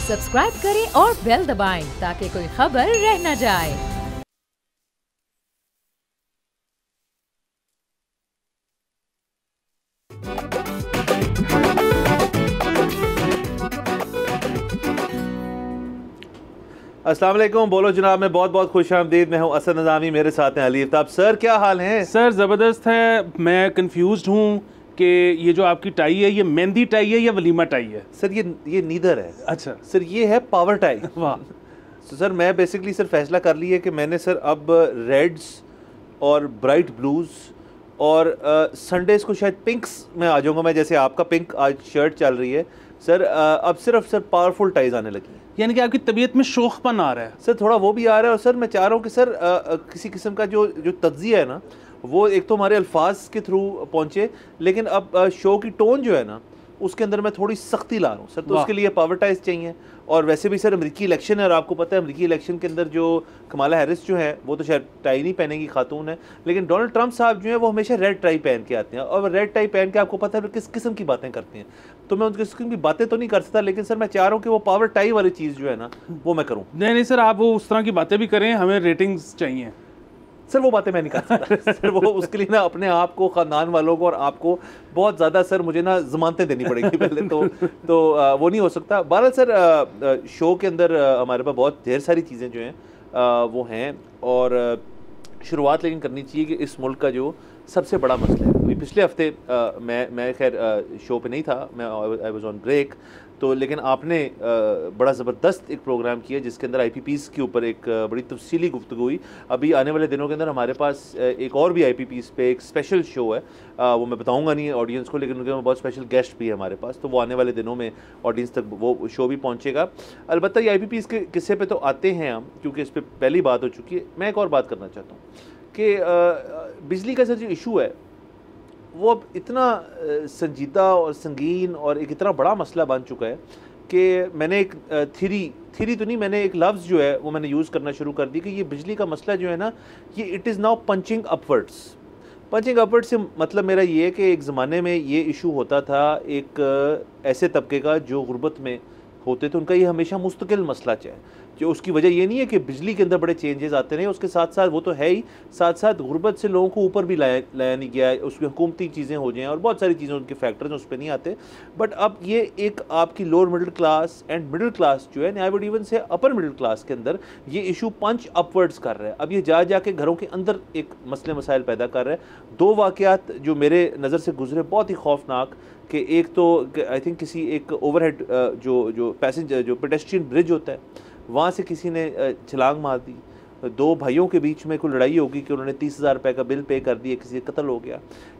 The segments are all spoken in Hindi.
सब्सक्राइब करें और बेल दबाएं ताकि कोई खबर रह न जाए। अस्सलाम वालेकुम, बोलो जनाब। मैं बहुत बहुत खुश आमदीद। मैं हूँ असद नज़ामी, मेरे साथ हैं अली आफ्ताब। सर क्या हाल है? सर ज़बरदस्त है। मैं कंफ्यूज्ड हूँ कि ये जो आपकी टाई है ये मेहंदी टाई है या वलीमा टाई है? सर ये नीदर है। अच्छा सर ये है पावर टाई। वाह। तो सर मैं बेसिकली सर फैसला कर लिया कि मैंने सर अब रेड्स और ब्राइट ब्लूज़ और संडेज़ को शायद पिंक्स में आ जाऊँगा मैं, जैसे आपका पिंक आज शर्ट चल रही है सर। अब सिर्फ सर पावरफुल टाइज आने लगी हैं। यानी कि आपकी तबीयत में शौकपन आ रहा है? सर थोड़ा वो भी आ रहा है, और सर मैं चाह रहा हूँ कि सर किसी किस्म का जो तज्जिया है ना, वो एक तो हमारे अल्फाज के थ्रू पहुँचे, लेकिन अब शो की टोन जो है ना उसके अंदर मैं थोड़ी सख्ती ला रहा हूँ सर। तो उसके लिए पावर टाइज चाहिए। और वैसे भी सर अमेरिकी इलेक्शन है, और आपको पता है अमेरिकी इलेक्शन के अंदर जो कमाला हैरिस जो है वो तो शायद टाई नहीं पहनेगी, खातून है, लेकिन डोनाल्ड ट्रंप साहब जो है वो हमेशा रेड टाई पहन के आते हैं। और रेड टाई पहन के आपको पता है किस किस्म की बातें करते हैं। तो मैं उनकी किस्म की बातें तो नहीं कर सकता, लेकिन सर मैं चाह रहा हूँ कि वो पावर टाई वाली चीज़ जो है ना वो मैं करूँ। नहीं सर, आप वो उस तरह की बातें भी करें, हमें रेटिंग्स चाहिए। सर वो बातें मैं नहीं कर सकता सर। वो उसके लिए ना अपने आप को, ख़ानदान वालों को और आपको बहुत ज़्यादा सर मुझे ना ज़मानतें देनी पड़ेगी पहले तो वो नहीं हो सकता। बहरहाल सर शो के अंदर हमारे पास बहुत ढेर सारी चीज़ें जो हैं वो हैं, और शुरुआत लेकिन करनी चाहिए कि इस मुल्क का जो सबसे बड़ा मसला है। अभी पिछले हफ्ते मैं खैर शो पे नहीं था, मैं आई वाज ऑन ब्रेक। तो लेकिन आपने बड़ा ज़बरदस्त एक प्रोग्राम किया जिसके अंदर IPPs के ऊपर एक बड़ी तफसीली गुफ्तगू हुई। अभी आने वाले दिनों के अंदर हमारे पास एक और भी IPPs पे एक स्पेशल शो है, वो मैं बताऊंगा नहीं ऑडियंस को, लेकिन उनके में बहुत स्पेशल गेस्ट भी है हमारे पास, तो वो आने वाले दिनों में ऑडियंस तक वो शो भी पहुँचेगा। अलबत्ता ये IPPs के किस्से पे तो आते हैं हम, क्योंकि इस पर पहली बात हो चुकी है। मैं एक और बात करना चाहता हूँ कि बिजली का सर जो इशू है वो अब इतना संजीदा और संगीन और एक इतना बड़ा मसला बन चुका है कि मैंने एक थ्योरी तो नहीं, मैंने एक लफ्ज़ जो है वो मैंने यूज़ करना शुरू कर दी कि ये बिजली का मसला जो है ना, ये it is now punching upwards. Punching upwards से मतलब मेरा ये है कि एक ज़माने में ये इशू होता था एक ऐसे तबके का जो गुर्बत में होते थे, उनका ये हमेशा मुस्तकिल मसला है। जो उसकी वजह ये नहीं है कि बिजली के अंदर बड़े चेंजेस आते रहे, उसके साथ साथ वो तो है ही, साथ साथ गुर्बत से लोगों को ऊपर भी लाया नहीं गया है। उसमें हुकूमती चीज़ें हो जाएँ और बहुत सारी चीज़ें, उनके फैक्टर्स उस पर नहीं आते। बट अब ये एक आपकी lower middle class and middle class जो है, आई वुड इवन से अपर मिडिल क्लास के अंदर ये इशू पंच अपवर्ड्स कर रहा है। अब ये जाके घरों के अंदर एक मसले मसाइल पैदा कर रहा है। दो वाक़यात जो मेरे नज़र से गुजरे बहुत ही खौफनाक, कि एक तो आई थिंक किसी एक ओवरहेड जो पैसेंजर जो पेडेस्ट्रियन ब्रिज होता है वहाँ से किसी ने छलांग मार दी। दो भाइयों के बीच में कोई लड़ाई होगी कि उन्होंने 30,000 रुपये का बिल पे कर दिया, किसी का कत्ल हो गया।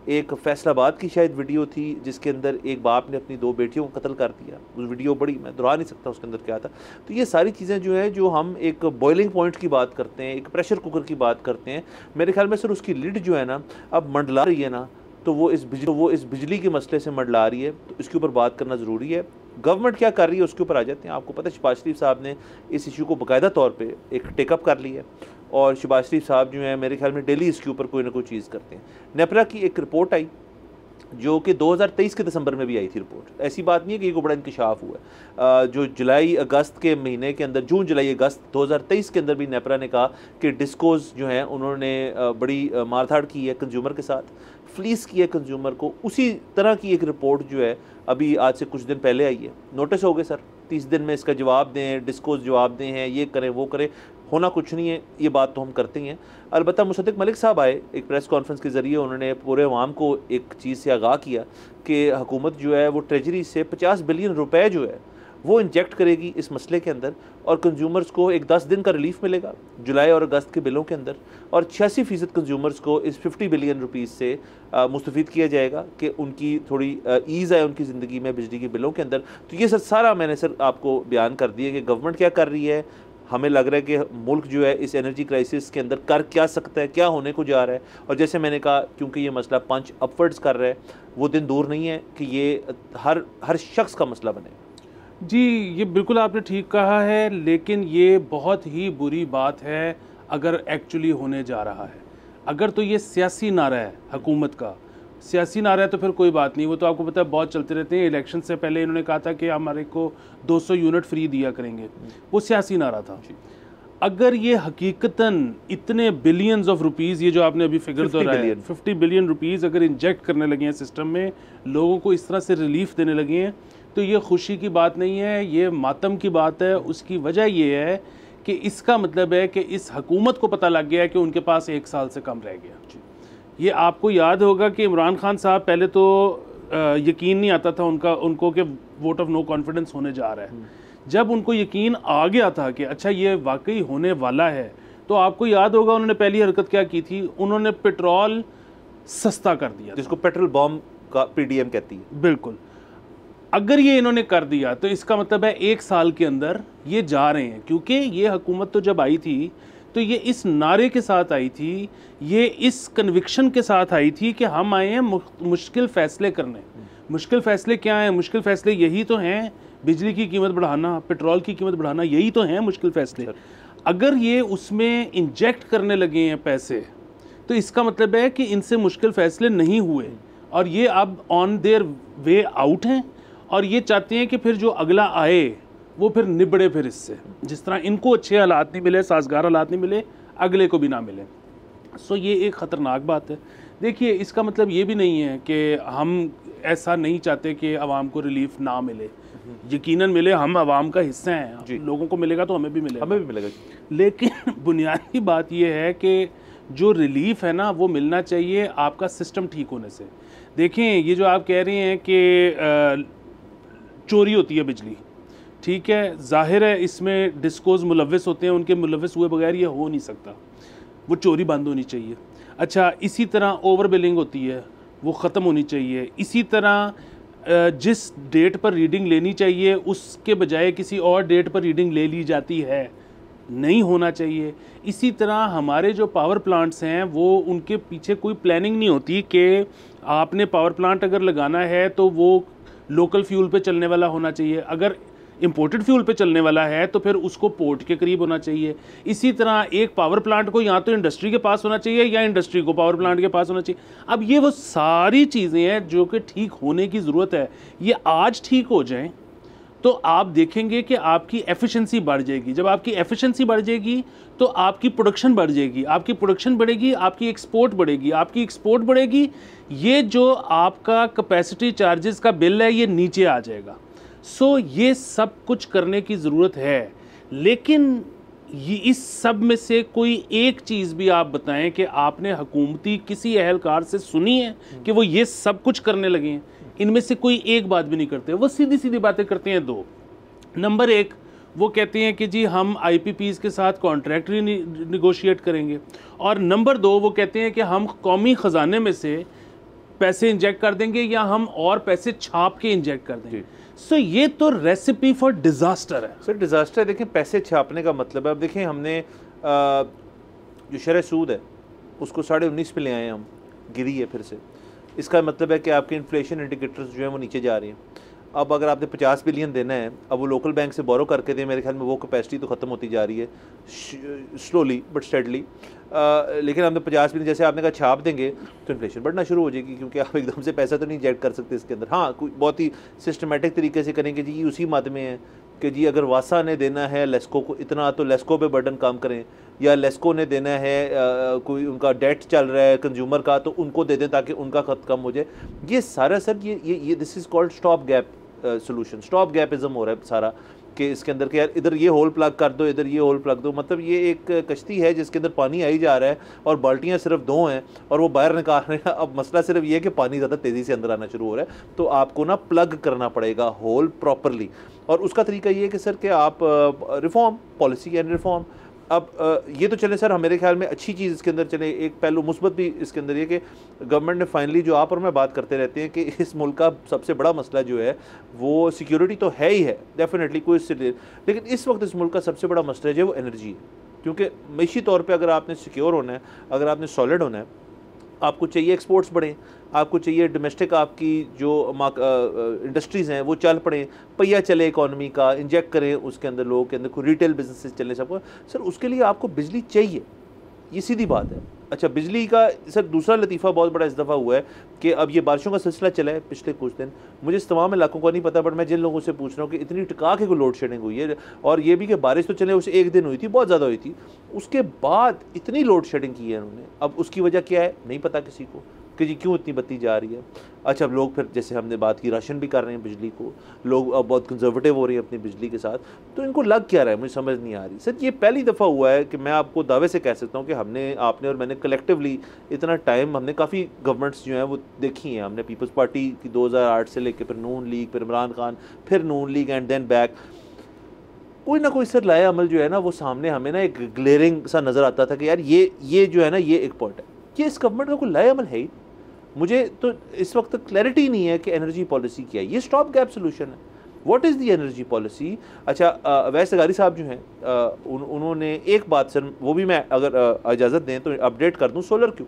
एक फैसलाबाद की शायद वीडियो थी जिसके अंदर एक बाप ने अपनी दो बेटियों को कत्ल कर दिया। उस वीडियो बड़ी, मैं दोहरा नहीं सकता उसके अंदर क्या था। तो ये सारी चीज़ें जो है, जो हम एक बॉइलिंग पॉइंट की बात करते हैं, एक प्रेशर कुकर की बात करते हैं, मेरे ख्याल में सर उसकी लिड जो है ना अब मंडला रही है ना, तो वो इस बिजली के मसले से मंडला रही है। तो इसके ऊपर बात करना ज़रूरी है। गवर्नमेंट क्या कर रही है उसके ऊपर आ जाते हैं। आपको पता है शहबाज शरीफ साहब ने इस इशू को बाकायदा तौर पे एक टेकअप कर लिया है, और शहबाज शरीफ साहब जो है मेरे ख्याल में डेली इसके ऊपर कोई ना कोई चीज़ करते हैं। नेपरा की एक रिपोर्ट आई जो कि 2023 के दिसंबर में भी आई थी रिपोर्ट। ऐसी बात नहीं है कि ये को बड़ा इंकशाफ हुआ है। जो जुलाई अगस्त के महीने के अंदर, जून जुलाई अगस्त 2023 के अंदर भी नेपरा ने कहा कि डिस्कोज जो हैं उन्होंने बड़ी मारधाड़ की है कंज्यूमर के साथ, फ्लीस की है कंज्यूमर को। उसी तरह की एक रिपोर्ट जो है अभी आज से कुछ दिन पहले आई है। नोटिस हो गए सर, 30 दिन में इसका जवाब दें, डिस्कोज जवाब दें हैं, ये करें वो करें, होना कुछ नहीं है। ये बात तो हम करते ही हैं। अलबत्ता मुसद्दिक मलिक साहब आए एक प्रेस कॉन्फ्रेंस के ज़रिए, उन्होंने पूरे अवाम को एक चीज़ से आगाह किया कि हुकूमत जो है वो ट्रेजरी से 50 बिलियन रुपए जो है वो इंजेक्ट करेगी इस मसले के अंदर, और कंज्यूमर्स को एक 10 दिन का रिलीफ मिलेगा जुलाई और अगस्त के बिलों के अंदर, और 86% कंज्यूमर्स को इस 50 बिलियन रुपीज़ से मुस्तफ़ीद किया जाएगा कि उनकी थोड़ी ईज़ आए उनकी ज़िंदगी में बिजली के बिलों के अंदर। तो ये सर सारा मैंने सर आपको बयान कर दिया कि गवर्नमेंट क्या कर रही है। हमें लग रहा है कि मुल्क जो है इस एनर्जी क्राइसिस के अंदर कर क्या सकता है, क्या होने को जा रहा है। और जैसे मैंने कहा, क्योंकि ये मसला पंच अपवर्ड्स कर रहा है, वो दिन दूर नहीं है कि ये हर शख्स का मसला बने। जी, ये बिल्कुल आपने ठीक कहा है, लेकिन ये बहुत ही बुरी बात है अगर एक्चुअली होने जा रहा है। अगर तो ये सियासी नारा है हुकूमत का, सियासी नारा है तो फिर कोई बात नहीं, वो तो आपको पता है बहुत चलते रहते हैं। इलेक्शन से पहले इन्होंने कहा था कि हमारे को 200 यूनिट फ्री दिया करेंगे, वो सियासी नारा था। अगर ये हकीकतन इतने बिलियंस ऑफ रुपीस, ये जो आपने अभी फिगर दोहराया 50 बिलियन रुपीस अगर इंजेक्ट करने लगे हैं सिस्टम में, लोगों को इस तरह से रिलीफ देने लगे हैं, तो ये खुशी की बात नहीं है, ये मातम की बात है। उसकी वजह ये है कि इसका मतलब है कि इस हुकूमत को पता लग गया है कि उनके पास 1 साल से कम रह गया। ये आपको याद होगा कि इमरान खान साहब पहले तो यकीन नहीं आता था उनको कि वोट ऑफ नो कॉन्फिडेंस होने जा रहा है। जब उनको यकीन आ गया था कि अच्छा ये वाकई होने वाला है, तो आपको याद होगा उन्होंने पहली हरकत क्या की थी, उन्होंने पेट्रोल सस्ता कर दिया, जिसको पेट्रोल बॉम्ब का पीडीएम कहती है। बिल्कुल। अगर ये इन्होंने कर दिया तो इसका मतलब है 1 साल के अंदर ये जा रहे हैं, क्योंकि ये हुकूमत तो जब आई थी तो ये इस नारे के साथ आई थी, ये इस कन्विक्शन के साथ आई थी कि हम आए हैं मुश्किल फ़ैसले करने। मुश्किल फ़ैसले क्या हैं? मुश्किल फ़ैसले यही तो हैं, बिजली की कीमत बढ़ाना, पेट्रोल की कीमत बढ़ाना, यही तो हैं मुश्किल फ़ैसले। अगर ये उसमें इंजेक्ट करने लगे हैं पैसे, तो इसका मतलब है कि इनसे मुश्किल फ़ैसले नहीं हुए और ये अब ऑन देयर वे आउट हैं, और ये चाहते हैं कि फिर जो अगला आए वो फिर निबड़े फिर इससे, जिस तरह इनको अच्छे हालात नहीं मिले, साजगार हालात नहीं मिले, अगले को भी ना मिले। सो ये एक ख़तरनाक बात है। देखिए, इसका मतलब ये भी नहीं है कि हम ऐसा नहीं चाहते कि आवाम को रिलीफ ना मिले, यकीनन मिले, हम आवाम का हिस्सा हैं, लोगों को मिलेगा तो हमें भी मिलेगा। लेकिन बुनियादी बात यह है कि जो रिलीफ है ना वो मिलना चाहिए आपका सिस्टम ठीक होने से। देखें, ये जो आप कह रहे हैं कि चोरी होती है बिजली, ठीक है, जाहिर है इसमें डिस्कोज मुलव्वस होते हैं, उनके मुलव्वस हुए बगैर ये हो नहीं सकता, वो चोरी बंद होनी चाहिए। अच्छा, इसी तरह ओवर बिलिंग होती है, वो ख़त्म होनी चाहिए। इसी तरह जिस डेट पर रीडिंग लेनी चाहिए उसके बजाय किसी और डेट पर रीडिंग ले ली जाती है, नहीं होना चाहिए। इसी तरह हमारे जो पावर प्लांट्स हैं वो उनके पीछे कोई प्लानिंग नहीं होती कि आपने पावर प्लांट अगर लगाना है तो वो लोकल फ्यूल पे चलने वाला होना चाहिए, अगर इंपोर्टेड फ्यूल पे चलने वाला है तो फिर उसको पोर्ट के करीब होना चाहिए। इसी तरह एक पावर प्लांट को या तो इंडस्ट्री के पास होना चाहिए या इंडस्ट्री को पावर प्लांट के पास होना चाहिए। अब ये वो सारी चीज़ें हैं जो कि ठीक होने की ज़रूरत है। ये आज ठीक हो जाएं तो आप देखेंगे कि आपकी एफिशिएंसी बढ़ जाएगी। जब आपकी एफिशिएंसी बढ़ जाएगी तो आपकी प्रोडक्शन बढ़ जाएगी, आपकी प्रोडक्शन बढ़ेगी, आपकी एक्सपोर्ट बढ़ेगी, आपकी एक्सपोर्ट बढ़ेगी, ये जो आपका कैपेसिटी चार्जेस का बिल है ये नीचे आ जाएगा। सो ये सब कुछ करने की ज़रूरत है, लेकिन ये इस सब में से कोई एक चीज़ भी आप बताएं कि आपने हुकूमती किसी अहलकार से सुनी है कि वो ये सब कुछ करने लगे हैं? इनमें से कोई एक बात भी नहीं करते, वो सीधी सीधी बातें करते हैं। 2 नंबर 1 वो कहते हैं कि जी हम IPPs के साथ कॉन्ट्रैक्ट निगोशिएट करेंगे, और नंबर 2 वो कहते हैं कि हम कौमी ख़जाने में से पैसे इंजेक्ट कर देंगे या हम और पैसे छाप के इंजेक्ट कर देंगे। सो ये तो रेसिपी फॉर डिज़ास्टर है। सर डिज़ास्टर, देखें पैसे छापने का मतलब है, अब देखें हमने जो शरह सूद है उसको 19.5 पे ले आए हम, गिरी है फिर से। इसका मतलब है कि आपके इन्फ्लेशन इंडिकेटर्स जो हैं वो नीचे जा रही हैं। अब अगर आपने 50 बिलियन देना है, अब वो लोकल बैंक से बोरो करके दें, मेरे ख्याल में वो कैपेसिटी तो ख़त्म होती जा रही है स्लोली बट स्टेडली। लेकिन हमने 50 बिलियन जैसे आपने कहा छाप देंगे तो इन्फ्लेशन बढ़ना शुरू हो जाएगी, क्योंकि आप एकदम से पैसा तो नहीं इंजेक्ट कर सकते इसके अंदर। हाँ, कोई बहुत ही सिस्टमेटिक तरीके से करेंगे जी, उसी मद में है कि जी अगर वासा ने देना है लेस्को को इतना तो लेस्को पे बर्डन काम करें, या लेस्को ने देना है कोई उनका डेट चल रहा है कंज्यूमर का तो उनको दे दें ताकि उनका खर्च कम हो जाए। ये सारा सर ये this is called stop gap solution. Stop gapism हो रहा है सारा कि इसके अंदर के यार इधर ये होल प्लग कर दो, इधर ये होल प्लग दो। मतलब ये एक कश्ती है जिसके अंदर पानी आई जा रहा है और बाल्टियाँ सिर्फ 2 हैं और वो बाहर निकाल रहे हैं। अब मसला सिर्फ ये है कि पानी ज़्यादा तेज़ी से अंदर आना शुरू हो रहा है, तो आपको ना प्लग करना पड़ेगा होल प्रॉपरली। और उसका तरीका ये है कि सर कि आप रिफॉर्म, पॉलिसी एंड रिफॉर्म। अब ये तो चले सर, मेरे ख्याल में अच्छी चीज़ इसके अंदर चले, एक पहलू मुस्बत भी इसके अंदर ये कि गवर्नमेंट ने फाइनली, जो आप और मैं बात करते रहते हैं कि इस मुल्क का सबसे बड़ा मसला जो है वो सिक्योरिटी तो है ही है डेफिनेटली, कोई इससे, लेकिन इस वक्त इस मुल्क का सबसे बड़ा मसला जो है वो एनर्जी है। क्योंकि मईशी तौर पर अगर आपने सिक्योर होना है, अगर आपने सॉलिड होना है, आपको चाहिए एक्सपोर्ट्स बढ़ें, आपको चाहिए डोमेस्टिक आपकी जो इंडस्ट्रीज़ हैं वो चल पड़ें, पहिया चले इकॉनमी का, इंजेक्ट करें उसके अंदर, लोगों के अंदर कोई रिटेल बिजनेसेस चलने सबको। सर उसके लिए आपको बिजली चाहिए, ये सीधी बात है। अच्छा, बिजली का सर दूसरा लतीफ़ा बहुत बड़ा इस दफ़ा हुआ है कि अब ये बारिशों का सिलसिला चला है पिछले कुछ दिन, मुझे इस तमाम इलाकों का नहीं पता, बट मैं जिन लोगों से पूछ रहा हूँ कि इतनी टिका के कोई लोड शेडिंग हुई है, और ये भी कि बारिश तो चले उसे एक दिन हुई थी, बहुत ज़्यादा हुई थी, उसके बाद इतनी लोड शेडिंग की है उन्होंने। अब उसकी वजह क्या है नहीं पता किसी को कि जी क्यों इतनी बत्ती जा रही है। अच्छा, अब लोग फिर जैसे हमने बात की राशन भी कर रहे हैं बिजली को, लोग अब बहुत कंजर्वेटिव हो रही है अपनी बिजली के साथ, तो इनको लग क्या रहा है मुझे समझ नहीं आ रही। सर ये पहली दफ़ा हुआ है कि मैं आपको दावे से कह सकता हूँ कि हमने, आपने और मैंने कलेक्टिवली इतना टाइम, हमने काफ़ी गवर्नमेंट्स जो हैं वो देखी हैं, हमने पीपल्स पार्टी की 2008 से लेकर फिर नून लीग, फिर इमरान खान, फिर नून लीग एंड देन बैक, कोई ना कोई सर लाया अमल जो है ना वो सामने हमें ना एक ग्लेयरिंग सा नज़र आता था कि यार ये जो है ना ये एक पॉइंट है कि इस गवर्नमेंट का कोई लाया अमल है ही। मुझे तो इस वक्त क्लैरिटी नहीं है कि एनर्जी पॉलिसी क्या है, ये स्टॉप गैप सोल्यूशन है, what is the energy policy. अच्छा, अवैस अगारी साहब जो हैं उन्होंने एक बात सर, वो भी मैं अगर इजाज़त दें तो अपडेट कर दूं, सोलर क्यूब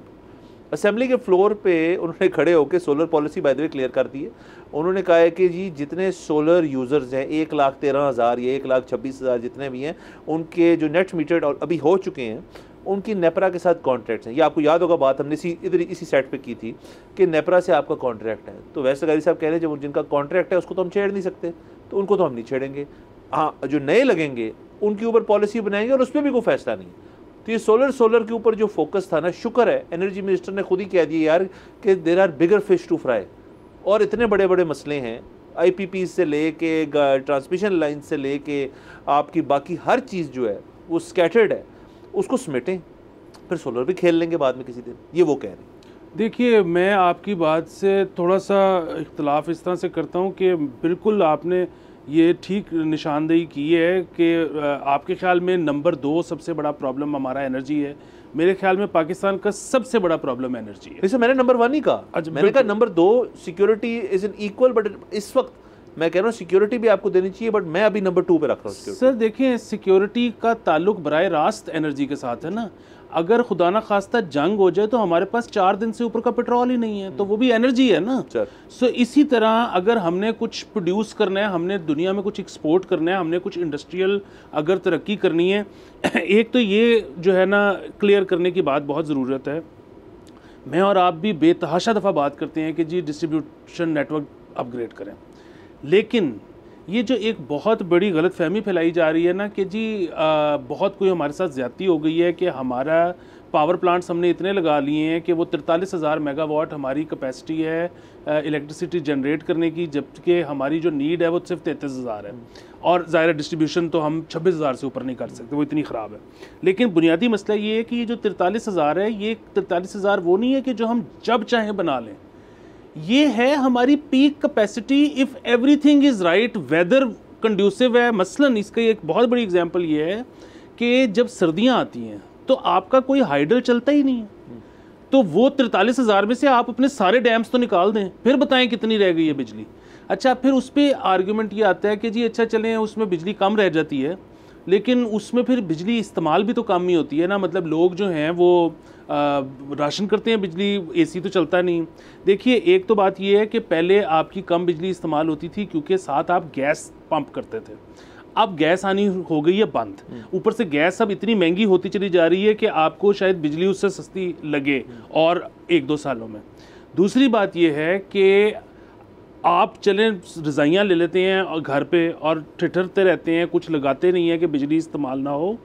असेंबली के फ्लोर पे उन्होंने खड़े होकर solar policy by the way clear कर दी है। उन्होंने कहा है कि जी जितने सोलर यूज़र्स हैं 1,13,000 या 1,26,000 जितने भी हैं, उनके जो नेट मीटर और अभी हो चुके हैं उनकी नेपरा के साथ कॉन्ट्रैक्ट्स हैं। ये आपको याद होगा बात हमने इसी सेट पे की थी कि नेपरा से आपका कॉन्ट्रैक्ट है, तो वैसे गारी साहब कह रहे हैं जब जिनका कॉन्ट्रैक्ट है उसको तो हम छेड़ नहीं सकते, तो उनको तो हम नहीं छेड़ेंगे। हाँ, जो नए लगेंगे उनके ऊपर पॉलिसी बनाएंगे और उस पर भी कोई फैसला नहीं। तो ये सोलर के ऊपर जो फोकस था ना, शुक्र है एनर्जी मिनिस्टर ने खुद ही कह दिया यार कि there are bigger fish to fry, और इतने बड़े बड़े मसले हैं IPP से लेके ट्रांसमिशन लाइन से लेके आपकी बाकी हर चीज़ जो है वो स्कैटर्ड है, उसको समेटें, फिर सोलर भी खेल लेंगे बाद में किसी दिन, ये वो कह रहे हैं। देखिए, मैं आपकी बात से थोड़ा सा इख्तलाफ इस तरह से करता हूँ कि बिल्कुल आपने ये ठीक निशानदेही की है कि आपके ख्याल में नंबर 2 सबसे बड़ा प्रॉब्लम हमारा एनर्जी है। मेरे ख्याल में पाकिस्तान का सबसे बड़ा प्रॉब्लम एनर्जी है। वैसे मैंने नंबर 1 ही कहा, अच्छा, मैंने कहा number 2 security is an equal, but इस वक्त मैं कह रहा हूँ सिक्योरिटी भी आपको देनी चाहिए, बट मैं अभी नंबर 2 पे रख रहा हूँ। सर देखिए, सिक्योरिटी का ताल्लुक बराह रास्त एनर्जी के साथ है ना। अगर खुदा ना खास्ता जंग हो जाए तो हमारे पास 4 दिन से ऊपर का पेट्रोल ही नहीं है, तो वो भी एनर्जी है ना। सो इसी तरह अगर हमने कुछ प्रोड्यूस करना है, हमने दुनिया में कुछ एक्सपोर्ट करना है, हमने कुछ इंडस्ट्रियल अगर तरक्की करनी है, एक तो ये जो है ना क्लियर करने की बात बहुत ज़रूरत है। मैं और आप भी बेतहाशा दफ़ा बात करते हैं कि जी डिस्ट्रीब्यूशन नेटवर्क अपग्रेड करें, लेकिन ये जो एक बहुत बड़ी गलत फहमी फैलाई जा रही है ना कि जी बहुत कोई हमारे साथ ज़्यादती हो गई है कि हमारा पावर प्लांट्स हमने इतने लगा लिए हैं कि वो 43,000 मेगावाट हमारी कैपेसिटी है इलेक्ट्रिसिटी जनरेट करने की, जबकि हमारी जो नीड है वो सिर्फ 33,000 है, और ज़ाहिर डिस्ट्रीब्यूशन तो हम 26,000 से ऊपर नहीं कर सकते, वो इतनी ख़राब है। लेकिन बुनियादी मसला ये है कि ये जो 43,000 है, ये 43,000 वो नहीं है कि जो हम जब चाहें बना लें, ये है हमारी peak capacity if everything is right, weather conducive है। मसलन इसका एक बहुत बड़ी एग्जांपल ये है कि जब सर्दियां आती हैं तो आपका कोई हाइडल चलता ही नहीं है, तो वो 43,000 में से आप अपने सारे डैम्स तो निकाल दें, फिर बताएं कितनी रह गई है बिजली। अच्छा, फिर उस पर आर्ग्यूमेंट ये आता है कि जी अच्छा चलें उसमें बिजली कम रह जाती है, लेकिन उसमें फिर बिजली इस्तेमाल भी तो कम ही होती है ना। मतलब लोग जो हैं वो राशन करते हैं बिजली, AC तो चलता नहीं। देखिए, एक तो बात ये है कि पहले आपकी कम बिजली इस्तेमाल होती थी क्योंकि साथ आप गैस पंप करते थे, अब गैस आनी हो गई है बंद, ऊपर से गैस अब इतनी महंगी होती चली जा रही है कि आपको शायद बिजली उससे सस्ती लगे और 1-2 सालों में। दूसरी बात ये है कि आप चलें रज़ाइयाँ ले लेते हैं और घर पे और ठिठुरते रहते हैं, कुछ लगाते नहीं हैं कि बिजली इस्तेमाल ना हो।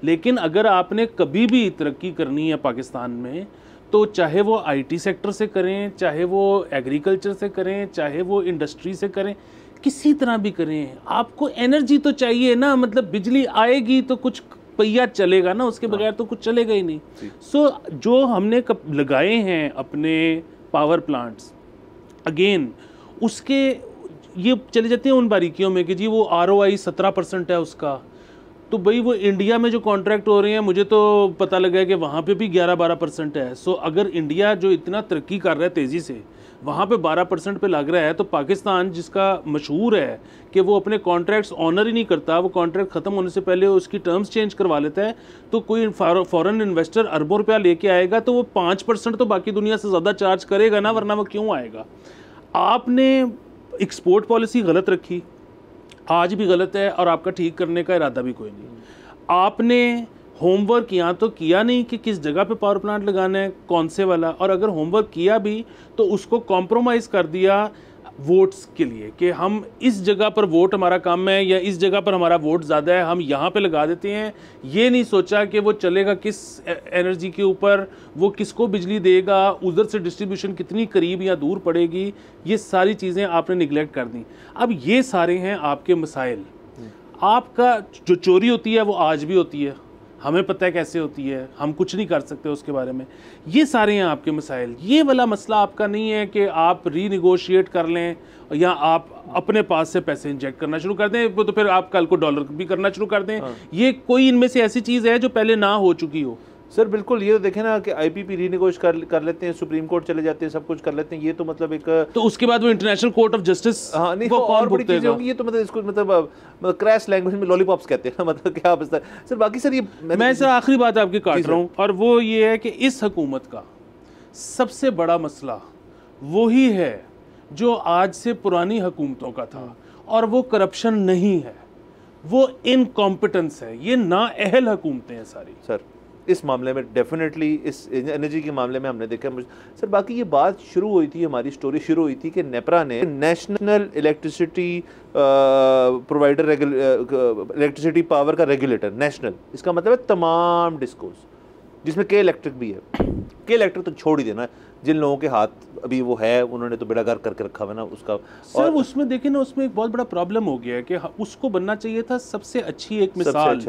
लेकिन अगर आपने कभी भी तरक्की करनी है पाकिस्तान में, तो चाहे वो IT सेक्टर से करें, चाहे वो एग्रीकल्चर से करें, चाहे वो इंडस्ट्री से करें, किसी तरह भी करें, आपको एनर्जी तो चाहिए ना। मतलब बिजली आएगी तो कुछ पहिया चलेगा ना, उसके बगैर तो कुछ चलेगा ही नहीं। सो जो हमने लगाए हैं अपने पावर प्लांट्स, अगेन उसके ये चले जाते हैं उन बारीकियों में कि जी वो ROI 17% है उसका, तो भाई वो इंडिया में जो कॉन्ट्रैक्ट हो रहे हैं, मुझे तो पता लगा है कि वहाँ पे भी 11-12% है। सो अगर इंडिया जो इतना तरक्की कर रहा है तेज़ी से, वहाँ पे 12% पे लग रहा है, तो पाकिस्तान जिसका मशहूर है कि वो अपने कॉन्ट्रैक्ट्स ऑनर ही नहीं करता, वो कॉन्ट्रैक्ट ख़त्म होने से पहले उसकी टर्म्स चेंज करवा लेता है, तो कोई फॉरेन इन्वेस्टर अरबों रुपया लेके आएगा तो वो 5% तो बाकी दुनिया से ज़्यादा चार्ज करेगा ना, वरना वो क्यों आएगा। आपने एक्सपोर्ट पॉलिसी गलत रखी, आज भी गलत है और आपका ठीक करने का इरादा भी कोई नहीं। आपने होमवर्क या तो किया नहीं कि किस जगह पे पावर प्लांट लगाना है, कौन से वाला, और अगर होमवर्क किया भी तो उसको कॉम्प्रोमाइज़ कर दिया वोट्स के लिए कि हम इस जगह पर वोट हमारा कम है या इस जगह पर हमारा वोट ज़्यादा है, हम यहाँ पे लगा देते हैं। ये नहीं सोचा कि वो चलेगा किस एनर्जी के ऊपर, वो किसको बिजली देगा, उधर से डिस्ट्रीब्यूशन कितनी करीब या दूर पड़ेगी, ये सारी चीज़ें आपने निगलेक्ट कर दी। अब ये सारे हैं आपके मसाइल। आपका जो चोरी होती है वो आज भी होती है, हमें पता है कैसे होती है, हम कुछ नहीं कर सकते उसके बारे में। ये सारे हैं आपके मसाइल। ये वाला मसला आपका नहीं है कि आप रीनिगोशिएट कर लें या आप अपने पास से पैसे इंजेक्ट करना शुरू कर दें, तो फिर आप कल को डॉलर भी करना शुरू कर दें। ये कोई इनमें से ऐसी चीज़ है जो पहले ना हो चुकी हो। सर बिल्कुल, ये तो देखें ना कि आईपीपी रीनिगोश कर लेते हैं, सुप्रीम कोर्ट चले जाते हैं, सब कुछ कर लेते हैं। ये तो मतलब एक, तो उसके बाद वो इंटरनेशनल कोर्ट ऑफ जस्टिस, हाँ नहीं, वो और बड़ी चीज़ें होंगी। ये तो मतलब इसको मतलब क्रैश लैंग्वेज में लॉलीपॉप्स कहते हैं मतलब क्या आप सर। बाकी सर ये मैं सर आखिरी बात आपकी काट रहा हूँ, और वो ये है कि इस हुकूमत का सबसे बड़ा मसला वही है जो आज से पुरानी हुकूमतों का था, और वो करप्शन नहीं है, वो इनकॉम्पिटेंस है। ये नाअहल हुकूमतें हैं सारी। सर इस मामले में डेफिनेटली, इस एनर्जी के मामले में हमने देखा सर। बाकी ये बात शुरू हुई थी, हमारी स्टोरी शुरू हुई थी कि नेपरा ने national electricity provider electricity power का रेगुलेटर, नेशनल, इसका मतलब है तमाम डिस्कोस, जिसमें के इलेक्ट्रिक भी है। के इलेक्ट्रिक तो छोड़ ही देना, जिन लोगों के हाथ अभी वो है उन्होंने तो बेड़ा गर्क करके रखा हुआ ना उसका। सर और उसमें देखें ना, उसमें एक बहुत बड़ा प्रॉब्लम हो गया है कि उसको बनना चाहिए था सबसे अच्छी एक मिसाल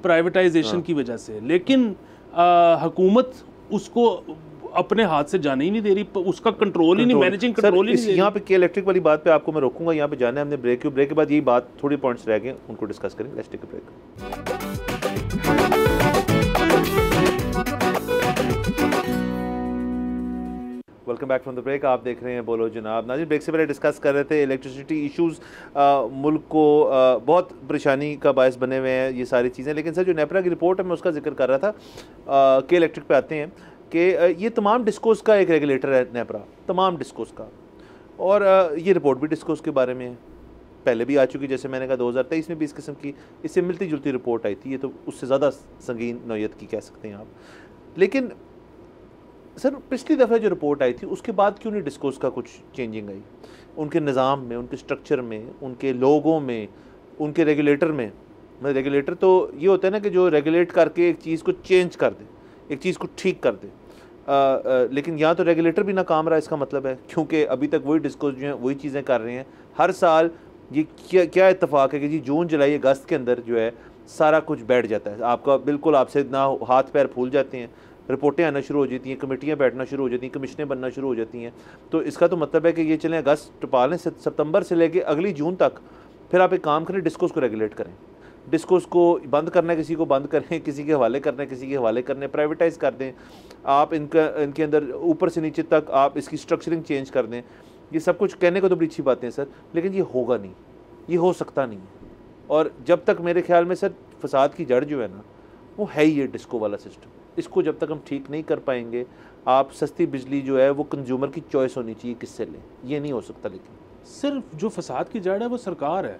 प्राइवेटाइजेशन की वजह से, लेकिन हुकूमत उसको अपने हाथ से जाने ही नहीं दे रही, उसका कंट्रोल ही नहीं, मैनेजिंग कंट्रोल ही नहीं दे रही। यहाँ पे के इलेक्ट्रिक वाली बात पे आपको मैं रोकूंगा, यहाँ पे जाना है हमने ब्रेक के बाद यही बात, थोड़ी पॉइंट्स रह गए उनको डिस्कस करेंगे। Let's take a break. Welcome back from the break. आप देख रहे हैं बोलो जनाब। नाज़रीन, ब्रेक से पहले डिस्कस कर रहे थे इलेक्ट्रिसिटी इश्यूज़ मुल्क को बहुत परेशानी का बायस बने हुए हैं ये सारी चीज़ें। लेकिन सर जो नेपरा की रिपोर्ट है मैं उसका जिक्र कर रहा था, के इलेक्ट्रिक पे आते हैं कि ये तमाम डिस्कोस का एक रेगुलेटर है नेपरा, तमाम डिस्कोस का, और ये रिपोर्ट भी डिस्कोस के बारे में है, पहले भी आ चुकी, जैसे मैंने कहा 2023 में भी इस किस्म की इससे मिलती जुलती रिपोर्ट आई थी। ये तो उससे ज़्यादा संगीन नौयत की कह सकते हैं आप। लेकिन सर पिछली दफ़ा जो रिपोर्ट आई थी उसके बाद क्यों नहीं डिस्कोस का कुछ चेंजिंग आई, उनके निज़ाम में, उनके स्ट्रक्चर में, उनके लोगों में, उनके रेगुलेटर में। मतलब रेगुलेटर तो ये होता है ना कि जो रेगुलेट करके एक चीज़ को चेंज कर दे, एक चीज़ को ठीक कर दे। लेकिन यहाँ तो रेगुलेटर भी नाकाम रहा, इसका मतलब है, क्योंकि अभी तक वही डिस्कोस जो हैं वही चीज़ें कर रहे हैं हर साल। ये क्या इत्तेफाक है कि जी जून जुलाई अगस्त के अंदर जो है सारा कुछ बैठ जाता है आपका, बिल्कुल आपसे ना हाथ पैर फूल जाते हैं, रिपोर्टें आना शुरू हो जाती हैं, कमेटियाँ बैठना शुरू हो जाती हैं, कमिश्नें बनना शुरू हो जाती हैं। तो इसका तो मतलब है कि ये चलें अगस्त पालें, सितंबर से लेके अगली जून तक, फिर आप एक काम करें, डिस्कोस को रेगुलेट करें, डिस्कोस को बंद करना है किसी को बंद करें, किसी के हवाले करना है किसी के हवाले करने, प्राइवेटाइज़ कर दें आप, इनके अंदर ऊपर से नीचे तक आप इसकी स्ट्रक्चरिंग चेंज कर दें। ये सब कुछ कहने को तो बड़ी अच्छी बातें हैं सर, लेकिन ये होगा नहीं, ये हो सकता नहीं। और जब तक मेरे ख्याल में सर फसाद की जड़ जो है ना वो है ही ये डिस्को वाला सिस्टम, इसको जब तक हम ठीक नहीं कर पाएंगे, आप सस्ती बिजली जो है वो कंज्यूमर की चॉइस होनी चाहिए किससे लें, ये नहीं हो सकता। लेकिन सिर्फ जो फसाद की जड़ है वो सरकार है।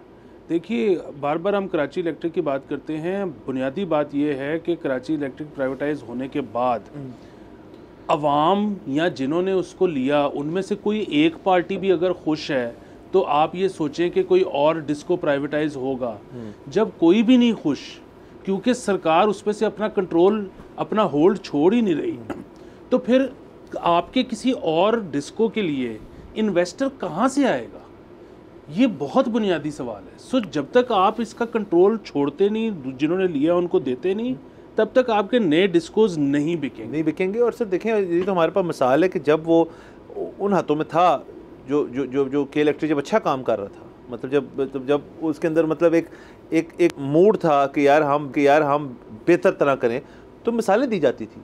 देखिए बार बार हम कराची इलेक्ट्रिक की बात करते हैं, बुनियादी बात यह है कि कराची इलेक्ट्रिक प्राइवेटाइज होने के बाद अवाम या जिन्होंने उसको लिया उनमें से कोई एक पार्टी भी अगर खुश है तो आप ये सोचें कि कोई और डिस्को प्राइवेटाइज होगा। जब कोई भी नहीं खुश, क्योंकि सरकार उस पर से अपना कंट्रोल, अपना होल्ड छोड़ ही नहीं रही, तो फिर आपके किसी और डिस्को के लिए इन्वेस्टर कहाँ से आएगा? ये बहुत बुनियादी सवाल है। सो जब तक आप इसका कंट्रोल छोड़ते नहीं, जिन्होंने लिया उनको देते नहीं, तब तक आपके नए डिस्कोज नहीं बिकेंगे। और सर देखें, ये तो हमारे पास मिसाल है कि जब वो उन हाथों में था जो के इलेक्ट्रिक जब अच्छा काम कर रहा था, मतलब जब उसके अंदर मतलब एक मूड था कि यार हम बेहतर तरह करें, तो मिसालें दी जाती थी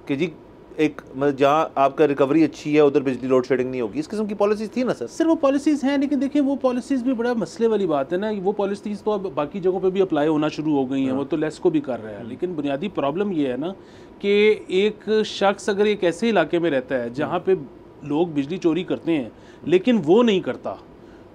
कि जी एक मतलब जहाँ आपका रिकवरी अच्छी है उधर बिजली लोड शेडिंग नहीं होगी, इस किस्म की पॉलिसीज़ थी ना सर। सर वो पॉलिसीज़ हैं, लेकिन देखिए वो पॉलिसीज़ भी बड़ा मसले वाली बात है ना। वो पॉलिसीज़ तो अब बाकी जगहों पे भी अप्लाई होना शुरू हो गई हैं, वो तो लेस्को भी कर रहा है। लेकिन बुनियादी प्रॉब्लम ये है ना कि एक शख्स अगर एक ऐसे इलाके में रहता है जहाँ पे लोग बिजली चोरी करते हैं लेकिन वो नहीं करता,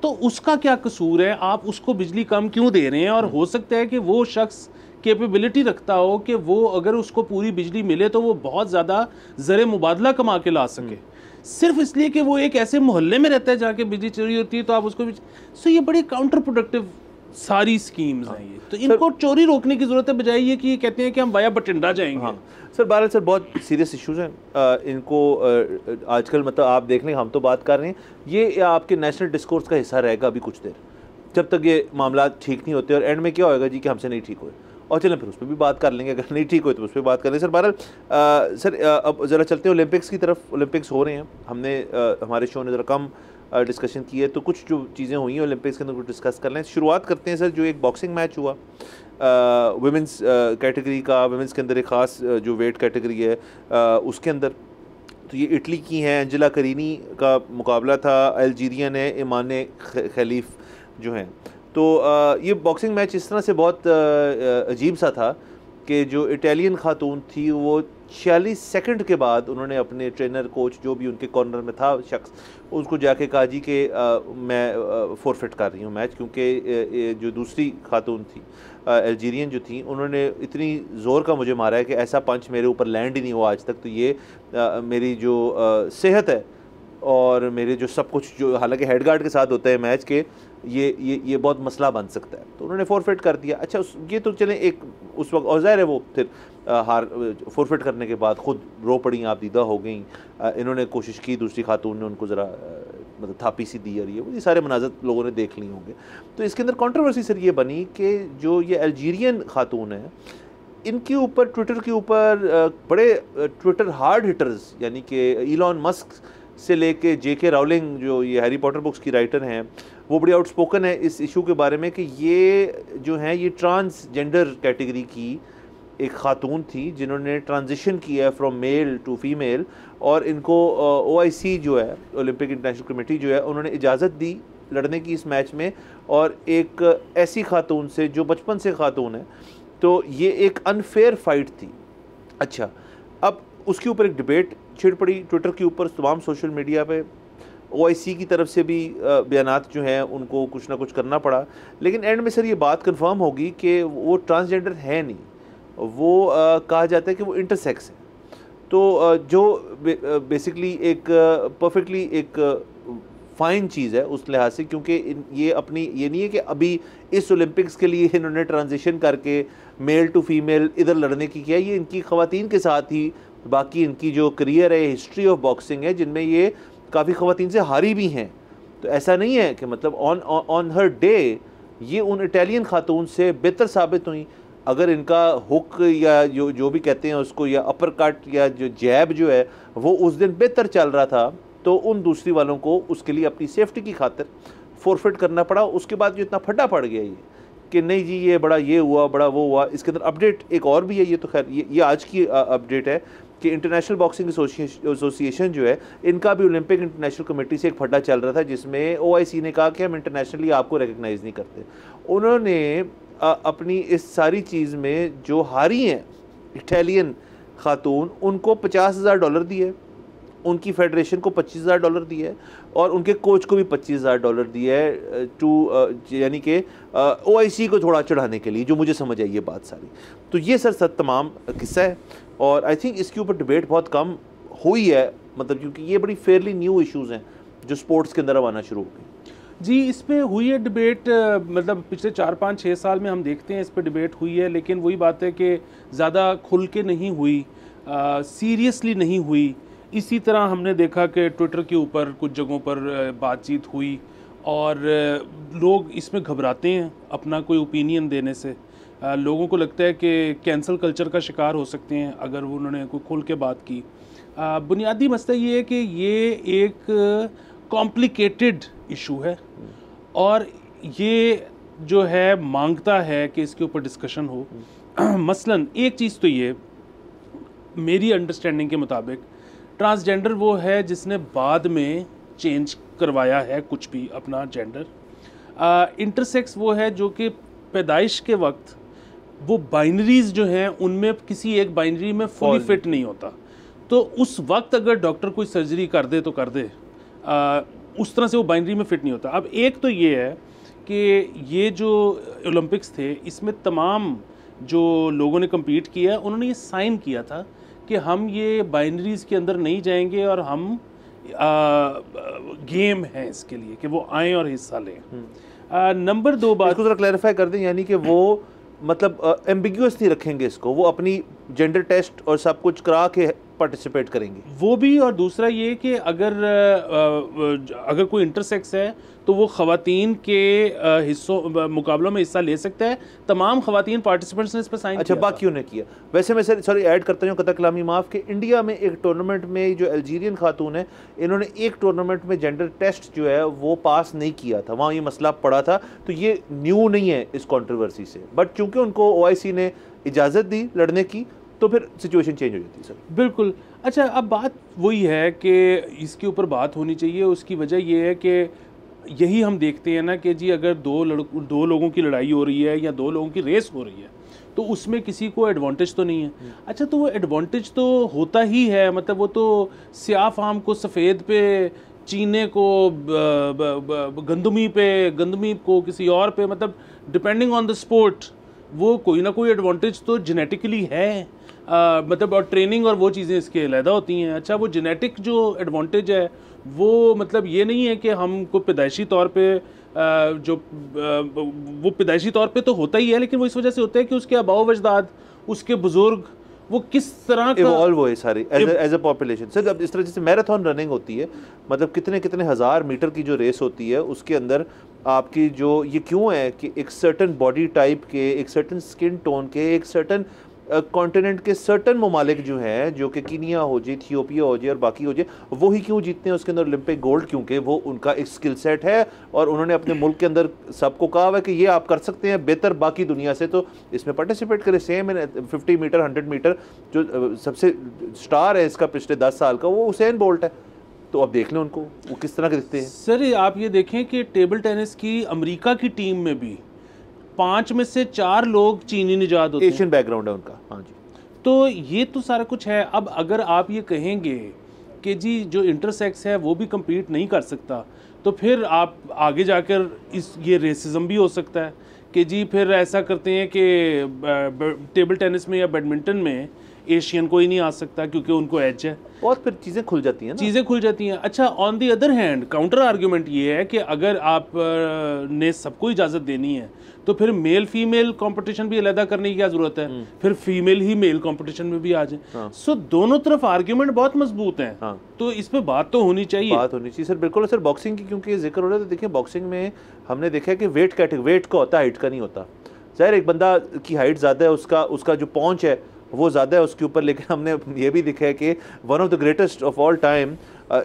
तो उसका क्या कसूर है? आप उसको बिजली कम क्यों दे रहे हैं? और हो सकता है कि वो शख्स कैपेबिलिटी रखता हो कि वो अगर उसको पूरी बिजली मिले तो वो बहुत ज़्यादा ज़र मुबादला कमा के ला सके, सिर्फ इसलिए कि वो एक ऐसे मोहल्ले में रहता है जहाँ के बिजली चोरी होती है तो आप उसको सो ये बड़ी काउंटर प्रोडक्टिव सारी स्कीम्स हैं ये। तो इनको चोरी रोकने की ज़रूरत है, बजाय ये कि ये कहते हैं कि हम वाया बठिंडा जाएंगे। हाँ सर, बहरहाल सर बहुत सीरियस इश्यूज़ हैं इनको आजकल, मतलब आप देख लें, हम तो बात कर रहे हैं, ये आपके नेशनल डिस्कोर्स का हिस्सा रहेगा अभी कुछ देर, जब तक ये मामला ठीक नहीं होते। और एंड में क्या होएगा जी कि हमसे नहीं ठीक हुए, और चलें फिर उस पर भी बात कर लेंगे, अगर नहीं ठीक हुए तो उस पर बात कर लेंगे। सर बहरहाल सर अब ज़रा चलते हैं ओलंपिक्स की तरफ। ओलंपिक्स हो रहे हैं, हमने हमारे शो ने ज़रा कम डिस्कशन की है, तो कुछ जो चीज़ें हुई हैं ओलंपिक्स के अंदर कुछ डिस्कस कर लें। शुरुआत करते हैं सर, जो एक बॉक्सिंग मैच हुआ वुमेंस कैटेगरी का, वुमेंस के अंदर एक ख़ास जो वेट कैटेगरी है उसके अंदर, तो ये इटली की हैं एंजेला करीनी का मुकाबला था, अल्जीरियन है इमाने खलीफ जो हैं। तो ये बॉक्सिंग मैच इस तरह से बहुत अजीब सा था कि जो इटालियन खातून थी वो 46 सेकंड के बाद उन्होंने अपने ट्रेनर कोच जो भी उनके कॉर्नर में था शख्स, उसको जाके कहा जी कि मैं फोरफिट कर रही हूँ मैच, क्योंकि जो दूसरी खातून थी अल्जीरियन जो थी, उन्होंने इतनी ज़ोर का मुझे मारा है कि ऐसा पंच मेरे ऊपर लैंड ही नहीं हुआ आज तक। तो ये मेरी जो सेहत है और मेरे जो सब कुछ, जो हालांकि हेड गार्ड के साथ होता है मैच के, ये बहुत मसला बन सकता है। तो उन्होंने फोरफिट कर दिया। अच्छा ये तो चलें एक उस वक्त, और ज़ाहिर है वो फिर हार फोरफिट करने के बाद ख़ुद रो पड़ी, आप दीदा हो गई। इन्होंने कोशिश की, दूसरी खातून ने उनको ज़रा मतलब थापी सी दी, और ये सारे मनाज़र लोगों ने देख लिए होंगे। तो इसके अंदर कंट्रोवर्सी सर ये बनी कि जो ये अल्जीरियन खातून है, इनके ऊपर ट्विटर के ऊपर बड़े ट्विटर हार्ड हिटर्स, यानी कि इलॉन मस्क से लेके जेके राउलिंग जो ये हैरी पॉटर बुक्स की राइटर हैं, वो बड़ी आउटस्पोकन है इस इशू के बारे में कि ये जो हैं ये ट्रांसजेंडर कैटेगरी की एक खातून थी जिन्होंने ट्रांजिशन किया है फ्रॉम मेल टू फीमेल, और इनको OIC जो है, ओलंपिक इंटरनेशनल कमेटी जो है, उन्होंने इजाज़त दी लड़ने की इस मैच में, और एक ऐसी खातून से जो बचपन से खातून है। तो ये एक अनफेयर फाइट थी। अच्छा, अब उसके ऊपर एक डिबेट छिड़ पड़ी ट्विटर के ऊपर, तमाम सोशल मीडिया पे। OIC की तरफ से भी बयानात जो हैं उनको कुछ ना कुछ करना पड़ा, लेकिन एंड में सर ये बात कंफर्म होगी कि वो ट्रांसजेंडर है नहीं, वो कहा जाता है कि वो इंटरसेक्स है। तो जो बेसिकली एक परफेक्टली एक फ़ाइन चीज़ है उस लिहाज से, क्योंकि ये अपनी, ये नहीं है कि अभी इस ओलंपिक्स के लिए इन्होंने ट्रांजिशन करके मेल टू फीमेल इधर लड़ने की किया, ये इनकी ख़वातीन के साथ ही बाकी इनकी जो करियर है, हिस्ट्री ऑफ बॉक्सिंग है, जिनमें ये काफ़ी ख़वातीन से हारी भी हैं। तो ऐसा नहीं है कि मतलब ऑन हर डे ये उन इटालियन खातून से बेहतर साबित हुई। अगर इनका हुक या जो भी कहते हैं उसको, या अपर कट या जो जैब जो है वो उस दिन बेहतर चल रहा था, तो उन दूसरी वालों को उसके लिए अपनी सेफ्टी की खातिर फोरफिट करना पड़ा। उसके बाद जो इतना फटा पड़ गया ये कि नहीं जी ये बड़ा ये हुआ, बड़ा वो हुआ। इसके अंदर अपडेट एक और भी है, ये तो खैर ये आज की अपडेट है कि इंटरनेशनल बॉक्सिंग एसोसिएशन जो है, इनका भी ओलंपिक इंटरनेशनल कमेटी से एक फटा चल रहा था, जिसमें OIC ने कहा कि हम इंटरनेशनली आपको रिकग्नाइज़ नहीं करते। उन्होंने अपनी इस सारी चीज़ में जो हारी हैं इटालियन खातून, उनको $50,000 दिए, उनकी फेडरेशन को $25,000 दिए है, और उनके कोच को भी $25,000 दिए है, यानी कि OIC को थोड़ा चढ़ाने के लिए, जो मुझे समझ आई ये बात सारी। तो ये सर तमाम किस्सा है, और आई थिंक इसके ऊपर डिबेट बहुत कम हुई है, मतलब क्योंकि ये बड़ी फेयरली न्यू इश्यूज़ हैं जो स्पोर्ट्स के अंदर अब आना शुरू हो गए। जी, इस पे हुई है डिबेट, मतलब पिछले 4-5-6 साल में हम देखते हैं इस पे डिबेट हुई है, लेकिन वही बात है कि ज़्यादा खुल के नहीं हुई, सीरियसली नहीं हुई। इसी तरह हमने देखा कि ट्विटर के ऊपर कुछ जगहों पर बातचीत हुई, और लोग इसमें घबराते हैं अपना कोई ओपिनियन देने से। लोगों को लगता है कि कैंसल कल्चर का शिकार हो सकते हैं अगर उन्होंने कोई खुल के बात की। बुनियादी मसला ये है कि ये एक कॉम्प्लिकेटेड इशू है, और ये जो है मांगता है कि इसके ऊपर डिस्कशन हो। मसलन एक चीज़ तो ये, मेरी अंडरस्टैंडिंग के मुताबिक ट्रांसजेंडर वो है जिसने बाद में चेंज करवाया है कुछ भी अपना जेंडर। इंटरसेक्स वो है जो कि पैदाइश के वक्त वो बाइनरीज जो हैं उनमें किसी एक बाइनरी में फुली फिट नहीं होता, तो उस वक्त अगर डॉक्टर कोई सर्जरी कर दे तो कर दे, उस तरह से वो बाइनरी में फिट नहीं होता। अब एक तो ये है कि ये जो ओलंपिक्स थे इसमें तमाम जो लोगों ने compete किया है उन्होंने ये साइन किया था कि हम ये बाइनरीज के अंदर नहीं जाएंगे और हम गेम है इसके लिए कि वो आएँ और हिस्सा लें। नंबर 2 बात इसको जरा क्लैरिफाई कर दें, यानी कि वो मतलब एम्बिग्यूअस नहीं रखेंगे इसको, वो अपनी जेंडर टेस्ट और सब कुछ करा के पार्टिसिपेट करेंगे वो भी। और दूसरा ये कि अगर कोई इंटरसेक्स है तो वो ख़वातीन के हिस्सों मुकाबलों में हिस्सा ले सकता है। तमाम ख़वातीन पार्टिसिपेंट्स ने इस पर साइन अच्छा, किया। बाकियों ने किया। वैसे मैं सॉरी ऐड करता हूँ, कतई कलामी माफ़, कि इंडिया में एक टूर्नामेंट में जो अल्जीरियन खातून है, इन्होंने एक टूर्नामेंट में जेंडर टेस्ट जो है वो पास नहीं किया था, वहाँ ये मसला पड़ा था। तो ये न्यू नहीं है इस कंट्रोवर्सी से, बट चूंकि उनको OIC ने इजाज़त दी लड़ने की तो फिर सिचुएशन चेंज हो जाती है। सर बिल्कुल। अच्छा, अब बात वही है कि इसके ऊपर बात होनी चाहिए। उसकी वजह ये है कि यही हम देखते हैं ना कि जी अगर दो लोगों की लड़ाई हो रही है या 2 लोगों की रेस हो रही है तो उसमें किसी को एडवांटेज तो नहीं है। अच्छा, तो वो एडवांटेज तो होता ही है, मतलब वो तो स्याह फाम को सफ़ेद पे, चीने को गंदमी को किसी और पे, मतलब डिपेंडिंग ऑन द स्पोर्ट वो कोई ना कोई एडवांटेज तो जेनेटिकली है। मतलब और ट्रेनिंग और वो चीज़ें इसके अलहदा होती हैं। अच्छा, वो जेनेटिक जो एडवांटेज है वो मतलब ये नहीं है कि हमको पैदाइशी तौर पे वो पैदाइशी तौर पे तो होता ही है, लेकिन वो इस वजह से होता है कि उसके आबाओ वजदाद, उसके बुजुर्ग वो किस तरह का इवॉल्व हुए सारे एज अ पॉपुलेशन। सर अब इस तरह जैसे मैराथन रनिंग होती है, मतलब कितने कितने हज़ार मीटर की जो रेस होती है उसके अंदर आपकी जो ये क्यों है कि एक सर्टन बॉडी टाइप के, एक सर्टन स्किन टोन के, एक सर्टन कॉन्टिनेंट के सर्टन ममालिक जो हैं, जो कि कीनिया हो जाए, इथियोपिया हो जाए और बाकी हो जाए, वो ही क्यों जीतते हैं उसके अंदर ओलंपिक गोल्ड? क्योंकि वो उनका एक स्किल सेट है और उन्होंने अपने मुल्क के अंदर सबको कहा हुआ है कि ये आप कर सकते हैं बेहतर बाकी दुनिया से, तो इसमें पार्टिसिपेट करें। सेम 50 मीटर 100 मीटर जो सबसे स्टार है इसका पिछले 10 साल का, वो हुसैन बोल्ट है। तो अब देख लें उनको वो किस तरह के दिखते हैं। सर आप ये देखें कि टेबल टेनिस की अमेरिका की टीम में भी 5 में से 4 लोग चीनी निजात होते हैं, एशियन बैकग्राउंड है उनका। हाँ जी, तो ये तो सारा कुछ है। अब अगर आप ये कहेंगे कि जी जो इंटरसेक्स है वो भी compete नहीं कर सकता, तो फिर आप आगे जाकर ये रेसिज्म भी हो सकता है कि जी फिर ऐसा करते हैं कि टेबल टेनिस में या बैडमिंटन में एशियन कोई नहीं आ सकता क्योंकि उनको एज है, और फिर चीज़ें खुल जाती हैं ना। चीज़ें खुल जाती हैं। अच्छा, on the other hand counter argument ये है कि अगर आप ने सबको इजाज़त देनी है तो फिर मेल फीमेल कंपटीशन भी अलग करने की क्या ज़रूरत है, फिर फीमेल ही मेल कंपटीशन में भी आ जाए। सो दोनों तरफ आर्ग्यूमेंट बहुत मजबूत हैं। तो इस पे बात तो होनी चाहिए, बात होनी चाहिए। सर बिल्कुल। सर बॉक्सिंग की क्योंकि जिक्र हो रहा है, तो देखिए बॉक्सिंग में हमने देखा है कि वेट का होता है, हाइट का नहीं होता। ज़ाहिर एक बंदा की हाइट ज़्यादा है, उसका जो पहुँच है वो ज़्यादा है उसके ऊपर, लेकिन हमने ये भी देखा है कि one of the greatest of all time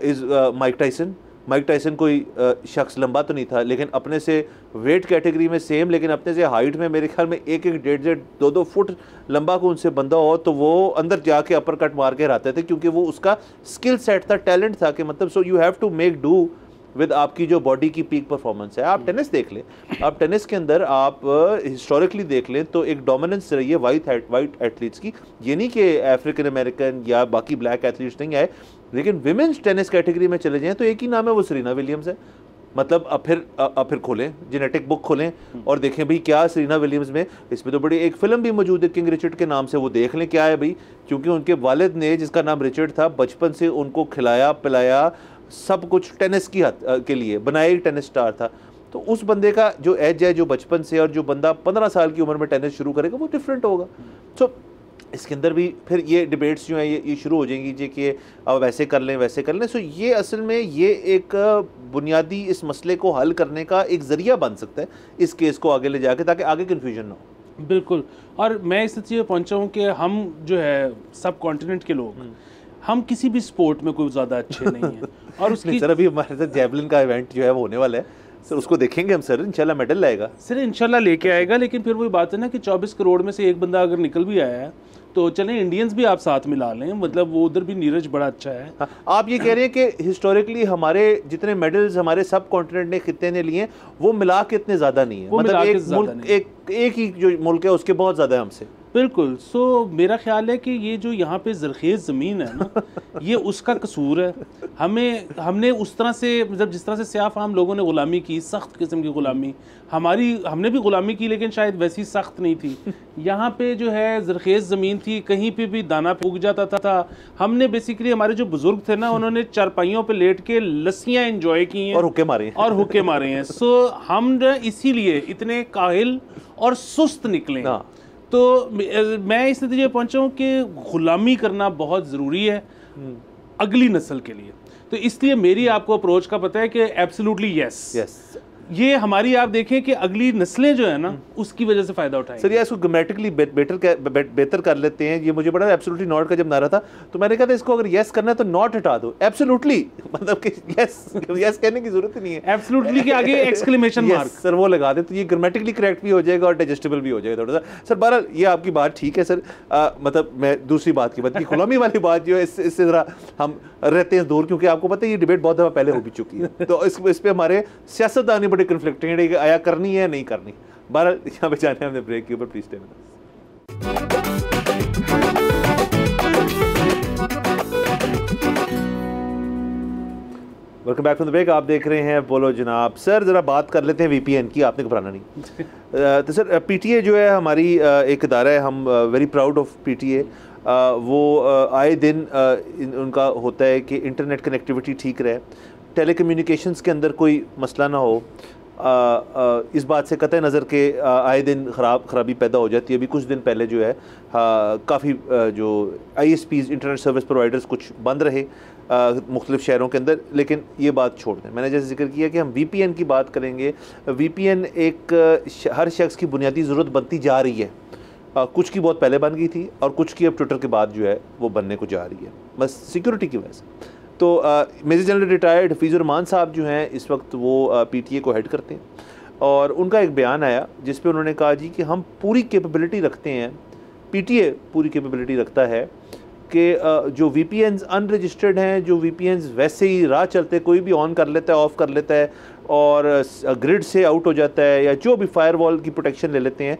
is Mike Tyson. Mike Tyson कोई शख्स लंबा तो नहीं था, लेकिन अपने से वेट कैटेगरी में सेम, लेकिन अपने से हाइट में मेरे ख्याल में 1-1, 1.5, 2-2 फुट लंबा को उनसे बंदा हो तो वो अंदर जाके अपर कट मार के रहते थे, क्योंकि वो उसका स्किल सेट था, टैलेंट था कि मतलब so you have to make do with आपकी जो बॉडी की पीक परफॉर्मेंस है। आप टेनिस देख लें, आप टेनिस के अंदर आप हिस्टोरिकली देख लें तो एक डोमिनेंस रही है वाइट एथलीट्स की। ये नहीं कि अफ्रीकन अमेरिकन या बाकी ब्लैक एथलीट्स नहीं आए, लेकिन विमेंस टेनिस कैटेगरी में चले जाएं तो एक ही नाम है, वो सेरेना विलियम्स है। मतलब अब फिर खोलें जेनेटिक बुक खोलें और देखें भाई क्या सेरेना विलियम्स में, इसमें तो बड़ी एक फिल्म भी मौजूद है किंग रिचर्ड के नाम से, वो देख लें क्या है भाई। क्योंकि उनके वालिद ने, जिसका नाम रिचर्ड था, बचपन से उनको खिलाया पिलाया सब कुछ टेनिस की के लिए, बनाया एक टेनिस स्टार था। तो उस बंदे का जो एज है जो बचपन से, और जो बंदा 15 साल की उम्र में टेनिस शुरू करेगा वो डिफरेंट होगा। सो इसके अंदर भी फिर ये डिबेट्स जो हैं ये शुरू हो जाएंगी जी कि अब वैसे कर लें वैसे कर लें। सो ये असल में ये एक बुनियादी इस मसले को हल करने का एक ज़रिया बन सकता है इस केस को आगे ले जाके, ताकि आगे कन्फ्यूजन ना हो। बिल्कुल। और मैं इस चीज़ पे पहुँचा हूँ कि हम जो है सब कॉन्टिनेंट के लोग, हम किसी भी स्पोर्ट में कोई ज़्यादा अच्छे नहीं हैं। और उसकी सर अभी हमारे साथ जैवलिन का इवेंट जो है वो होने वाला है सर, उसको देखेंगे हम सर, इंशाल्लाह मेडल लाएगा सर, इंशाल्लाह लेके आएगा। लेकिन फिर वही बात है ना कि 24 करोड़ में से एक बंदा अगर निकल भी आया है तो चलें इंडियंस भी आप साथ मिला लें, मतलब वो उधर भी नीरज बड़ा अच्छा है। हाँ, आप ये कह रहे हैं कि हिस्टोरिकली हमारे जितने मेडल्स हमारे सब कॉन्टिनेंट ने, खित्ते ने लिए वो मिला के इतने ज़्यादा नहीं है, मतलब एक ही जो मुल्क है उसके बहुत ज़्यादा है हमसे। बिल्कुल। सो मेरा ख्याल है कि ये जो यहाँ पे ज़रख़ेज़ ज़मीन है ना ये उसका कसूर है। हमने उस तरह से मतलब जिस तरह से स्याह फ़ाम लोगों ने ग़ुलामी की, सख्त किस्म की ग़ुलामी, हमने भी ग़ुलामी की लेकिन शायद वैसी सख्त नहीं थी। यहाँ पे जो है ज़रख़ेज़ ज़मीन थी, कहीं पे भी दाना उग जाता था। हमने बेसिकली हमारे जो बुज़ुर्ग थे ना उन्होंने चारपाइयों पे लेट के लस्सियाँ एंजॉय की हैं और हुक्के मारे हैं। सो हम इसीलिए इतने काहिल और सुस्त निकले हैं। तो मैं इस नतीजे पहुंचा हूं कि गुलामी करना बहुत ज़रूरी है अगली नस्ल के लिए। तो इसलिए मेरी आपको अप्रोच का पता है कि एब्सोल्युटली यस। ये हमारी आप देखें कि अगली नस्लें जो है ना उसकी वजह से फ़ायदा उठाएंगे। सर ये इसको ग्रामेटिकली बेहतर कर लेते हैं। ये मुझे बड़ा एब्सोल्युटली नॉट का जब नारा था तो मैंने कहा था इसको अगर यस करना है तो नॉट हटा दो, एब्सोल्युटली मतलब कि यस कहने की जरूरत ही नहीं है, एब्सोल्युटली के आगे एक्सक्लेमेशन मार्क सर वो लगा दे तो ये ग्रामेटिकली करेक्ट भी हो जाएगा और डाइजेस्टेबल भी हो जाएगा थोड़ा सा। सर बहरहाल ये आपकी बात ठीक है सर। मतलब मैं दूसरी बात की बात की गुलामी वाली बात जो है इससे ज़रा हम रहते हैं दूर, क्योंकि आपको पता है ये डिबेट बहुत दफ़ा पहले हो भी चुकी है। तो इस पर हमारे सियासतदानी बड़े कन्फ्लिक्टिंग है, आया करनी है नहीं करनी। बहरहाल यहाँ पे जाने हमने ब्रेक के ऊपर, please stay with us. Welcome back from the break. आप देख रहे हैं बोलो जनाब। सर ज़रा बात कर लेते हैं वीपीएन की, आपने घबराना नहीं। तो सर पीटीए जो है हमारी एक इदारा है, हम वेरी प्राउड ऑफ पीटीए। वो आए दिन उनका होता है कि इंटरनेट कनेक्टिविटी ठीक रहे, टेलीकम्युनिकेशंस के अंदर कोई मसला ना हो। इस बात से कतई नज़र के आए दिन खराबी पैदा हो जाती है। अभी कुछ दिन पहले जो है काफ़ी जो ISPs इंटरनेट सर्विस प्रोवाइडर्स कुछ बंद रहे मुख्तलिफ शहरों के अंदर। लेकिन ये बात छोड़ दें, मैंने जैसे जिक्र किया कि हम VPN की बात करेंगे। VPN एक हर शख्स की बुनियादी ज़रूरत बनती जा रही है। कुछ की बहुत पहले बन गई थी और कुछ की अब ट्विटर के बाद जो है वो बनने को जा रही है, बस सिक्योरिटी की वजह से। तो मेजर जनरल रिटायर्ड हफीज़ुर रहमान साहब जो हैं इस वक्त वो PTA को हेड करते हैं, और उनका एक बयान आया जिस पे उन्होंने कहा जी कि हम पूरी कैपेबिलिटी रखते हैं, PTA पूरी कैपेबिलिटी रखता है कि जो VPNs अनरजिस्टर्ड हैं, जो VPNs वैसे ही राह चलते कोई भी ऑन कर लेता है, ऑफ़ कर लेता है और ग्रिड से आउट हो जाता है, या जो भी फायरवॉल की प्रोटेक्शन ले लेते हैं,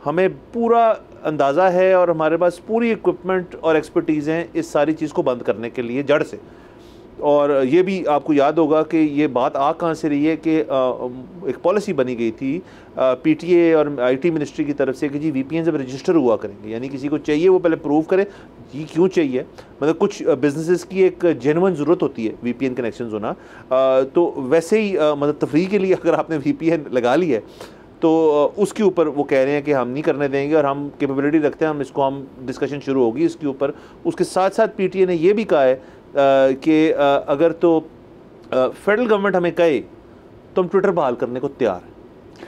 हमें पूरा अंदाज़ा है और हमारे पास पूरी इक्विपमेंट और एक्सपर्टीज़ हैं इस सारी चीज़ को बंद करने के लिए जड़ से। और ये भी आपको याद होगा कि ये बात आ कहाँ से रही है कि एक पॉलिसी बनी गई थी PTA और IT मिनिस्ट्री की तरफ से कि जी VPN जब रजिस्टर हुआ करेंगे, यानी किसी को चाहिए वो पहले प्रूव करे ये क्यों चाहिए। मतलब कुछ बिजनेसेस की एक जेन्युइन ज़रूरत होती है VPN कनेक्शन होना। तो वैसे ही मतलब तफरीह के लिए अगर आपने VPN लगा ली है तो उसके ऊपर वो कह रहे हैं कि हम नहीं करने देंगे और हम कैपेबिलिटी रखते हैं, हम डिस्कशन शुरू होगी इसके ऊपर। उसके साथ साथ PTA ने ये भी कहा है कि अगर तो फेडरल गवर्नमेंट हमें कहे तो हम ट्विटर बहाल करने को तैयार हैं।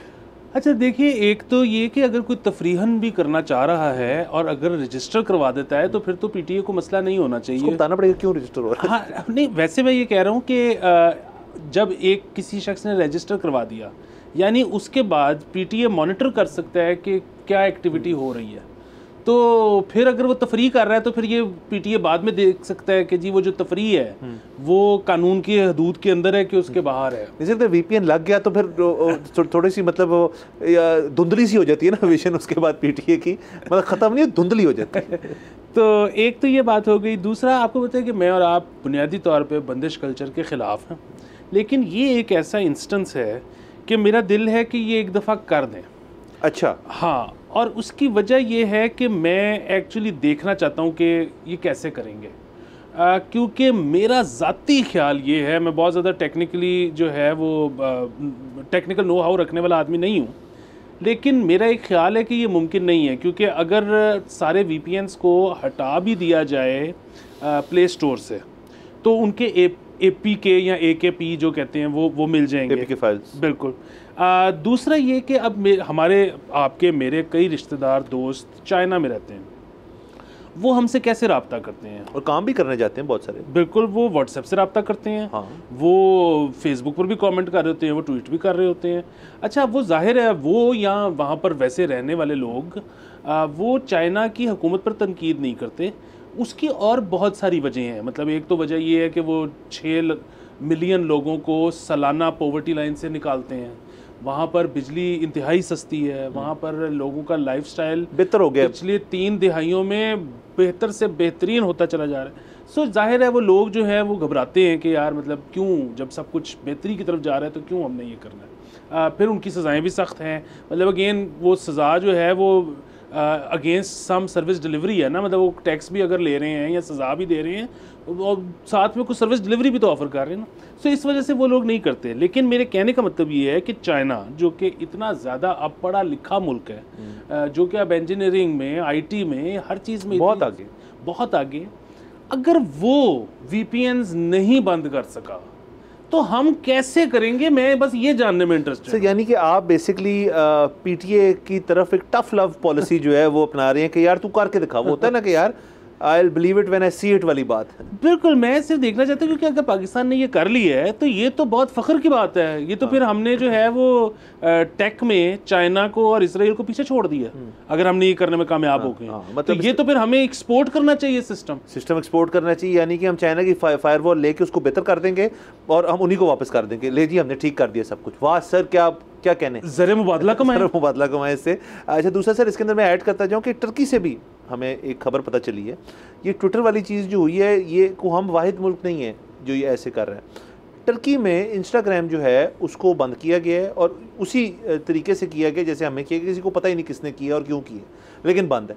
अच्छा देखिए, एक तो ये कि अगर कोई तफरीहन भी करना चाह रहा है और अगर रजिस्टर करवा देता है तो फिर तो PTA को मसला नहीं होना चाहिए। उसको बताना पड़ेगा क्यों रजिस्टर हो रहा है। हाँ नहीं, वैसे मैं ये कह रहा हूँ कि जब एक किसी शख्स ने रजिस्टर करवा दिया यानी उसके बाद PTA मॉनिटर कर सकता है कि क्या एक्टिविटी हो रही है। तो फिर अगर वो तफरीह कर रहा है तो फिर ये PTA बाद में देख सकता है कि जी वो जो तफरीह है वो कानून की हदूद के अंदर है कि उसके बाहर है। जैसे VPN लग गया तो फिर थोड़ी सी मतलब धुंधली सी हो जाती है ना विजन उसके बाद PTA की, मतलब ख़त्म नहीं धुंधली हो जाती है। तो एक तो ये बात हो गई। दूसरा आपको पता है कि मैं और आप बुनियादी तौर पे बंदिश कल्चर के ख़िलाफ़ हैं, लेकिन ये एक ऐसा इंस्टेंस है कि मेरा दिल है कि ये एक दफ़ा कर दें। अच्छा हाँ, और उसकी वजह यह है कि मैं एक्चुअली देखना चाहता हूँ कि ये कैसे करेंगे, क्योंकि मेरा ज़ाती ख्याल ये है, मैं बहुत ज़्यादा टेक्निकली जो है वो टेक्निकल नो हाउ रखने वाला आदमी नहीं हूँ, लेकिन मेरा एक ख्याल है कि ये मुमकिन नहीं है, क्योंकि अगर सारे VPNs को हटा भी दिया जाए प्ले स्टोर से तो उनके APK या AKP जो कहते हैं वो मिल जाएंगे, APK फाइल्स। बिल्कुल। दूसरा ये कि अब हमारे आपके मेरे कई रिश्तेदार दोस्त चाइना में रहते हैं, वो हमसे कैसे रब्ता करते हैं और काम भी करने जाते हैं बहुत सारे। बिल्कुल, वो व्हाट्सएप से रब्ता करते हैं। हाँ। वो फेसबुक पर भी कमेंट कर रहे होते हैं, वो ट्वीट भी कर रहे होते हैं। अच्छा, वो जाहिर है वो या वहाँ पर वैसे रहने वाले लोग वो चाइना की हुकूमत पर तनकीद नहीं करते। उसकी और बहुत सारी वजह हैं। मतलब एक तो वजह ये है कि वो 6 मिलियन लोगों को सालाना पॉवर्टी लाइन से निकालते हैं, वहाँ पर बिजली इंतहाई सस्ती है, वहाँ पर लोगों का लाइफस्टाइल बेहतर हो गया पिछले 3 दिहाइयों में बेहतर से बेहतरीन होता चला जा रहा है। सो जाहिर है वो लोग जो है वो घबराते हैं कि यार मतलब क्यों, जब सब कुछ बेहतरी की तरफ जा रहा है तो क्यों हमने ये करना है। फिर उनकी सज़ाएँ भी सख्त हैं, मतलब अगेन वो सज़ा जो है वो अगेंस्ट सम सर्विस डिलीवरी है ना, मतलब वो टैक्स भी अगर ले रहे हैं या सज़ा भी दे रहे हैं और साथ में कुछ सर्विस डिलीवरी भी तो ऑफ़र कर रहे हैं ना। सो इस वजह से वो लोग नहीं करते। लेकिन मेरे कहने का मतलब ये है कि चाइना जो कि इतना ज़्यादा अब पढ़ा लिखा मुल्क है, जो कि अब इंजीनियरिंग में, IT में, हर चीज़ में बहुत आगे, अगर वो VPNs नहीं बंद कर सका तो हम कैसे करेंगे? मैं बस ये जानने में इंटरेस्टेड हूं। यानी कि आप बेसिकली PTA की तरफ एक टफ लव पॉलिसी जो है वो अपना रहे हैं कि यार तू करके दिखा। वो होता है ना कि यार I will believe it when I see it वाली बात। बिल्कुल, मैं सिर्फ देखना चाहता हूँ क्योंकि अगर पाकिस्तान ने ये कर ली है तो ये तो बहुत फ़ख्र की बात है। ये तो फिर हमने जो है वो टेक में चाइना को और इसराइल को पीछे छोड़ दिया अगर हमने ये करने में कामयाब हो गए। मतलब तो ये तो फिर हमें एक्सपोर्ट करना चाहिए, सिस्टम एक्सपोर्ट करना चाहिए। यानी कि हम चाइना की फायरवॉल लेके उसको बेहतर कर देंगे और हम उन्हीं को वापस कर देंगे। ले जी हमने ठीक कर दिया सब कुछ। वाह सर, क्या कहने, ज़र मुबादला कमाए इससे। अच्छा, दूसरा सर इसके अंदर मैं ऐड करता जाऊँ कि टर्की से भी हमें एक खबर पता चली है। ये ट्विटर वाली चीज़ जो हुई है, ये को हम वाहिद मुल्क नहीं है जो ये ऐसे कर रहे हैं। टर्की में इंस्टाग्राम जो है उसको बंद किया गया है और उसी तरीके से किया गया जैसे हमें किया, किसी को पता ही नहीं किसने किया और क्यों किया, लेकिन बंद है।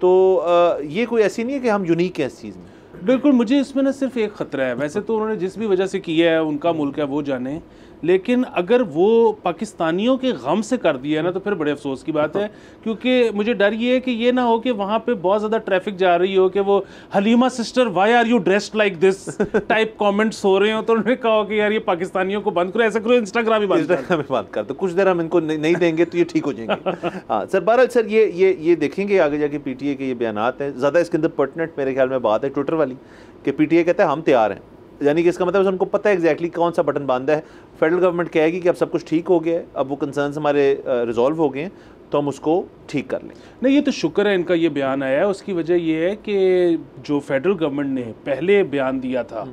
तो ये कोई ऐसी नहीं है कि हम यूनिक हैं इस चीज़ में। बिल्कुल, मुझे इसमें ना सिर्फ एक ख़तरा है। वैसे तो उन्होंने जिस भी वजह से किया है, उनका मुल्क है, वो जाने, लेकिन अगर वो पाकिस्तानियों के गम से कर दिया है ना तो फिर बड़े अफसोस की बात है। क्योंकि मुझे डर ये है कि ये ना हो कि वहाँ पे बहुत ज़्यादा ट्रैफिक जा रही हो कि वो Halima sister why are you dressed like this type comments हो रहे हो, तो उन्होंने कहा कि यार ये पाकिस्तानियों को बंद करो, ऐसा करो इंस्टाग्राम ही बंद कर दो, कुछ देर हम इनको नहीं देंगे तो ये ठीक हो जाएंगे। हाँ सर, बहरहाल सर ये देखेंगे आगे जाके PTA के ये बयानात हैं। ज़्यादा इसके अंदर पर्टिनेंट मेरे ख्याल में बात है ट्विटर वाली कि PTA कहता है हम तैयार हैं। यानी कि इसका मतलब उनको पता है एग्जैक्टली कौन सा बटन बांधा है। फेडरल गवर्नमेंट कहेगी कि अब सब कुछ ठीक हो गया है, अब वो कंसर्न्स हमारे रिजॉल्व हो गए हैं, तो हम उसको ठीक कर लें। नहीं, ये तो शुक्र है इनका ये बयान आया है। उसकी वजह ये है कि जो फेडरल गवर्नमेंट ने पहले बयान दिया था,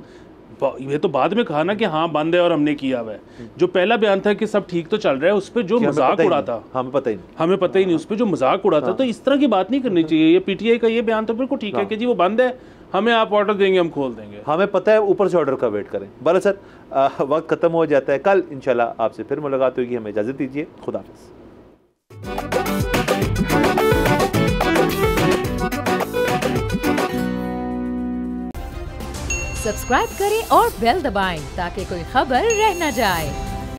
ये तो बाद में कहा ना कि हाँ बंद है और हमने किया हुआ है। जो पहला बयान था कि सब ठीक तो चल रहा है, उस पर जो मजाक उड़ा था, हमें पता ही नहीं, उस पर जो मजाक उड़ा था, तो इस तरह की बात नहीं करनी चाहिए। ये PTA का ये बयान तो बिल्कुल ठीक है कि जी वो बंद है, हमें आप ऑर्डर देंगे, हम खोल देंगे, हमें पता है, ऊपर से ऑर्डर का वेट करें। बहरहाल सर वक्त खत्म हो जाता है। कल इंशाल्लाह आपसे फिर मुलाकात होगी। हमें इजाज़त दीजिए। खुदा हाफ़िज़। सब्सक्राइब करें और बेल दबाएं ताकि कोई खबर रह न जाए।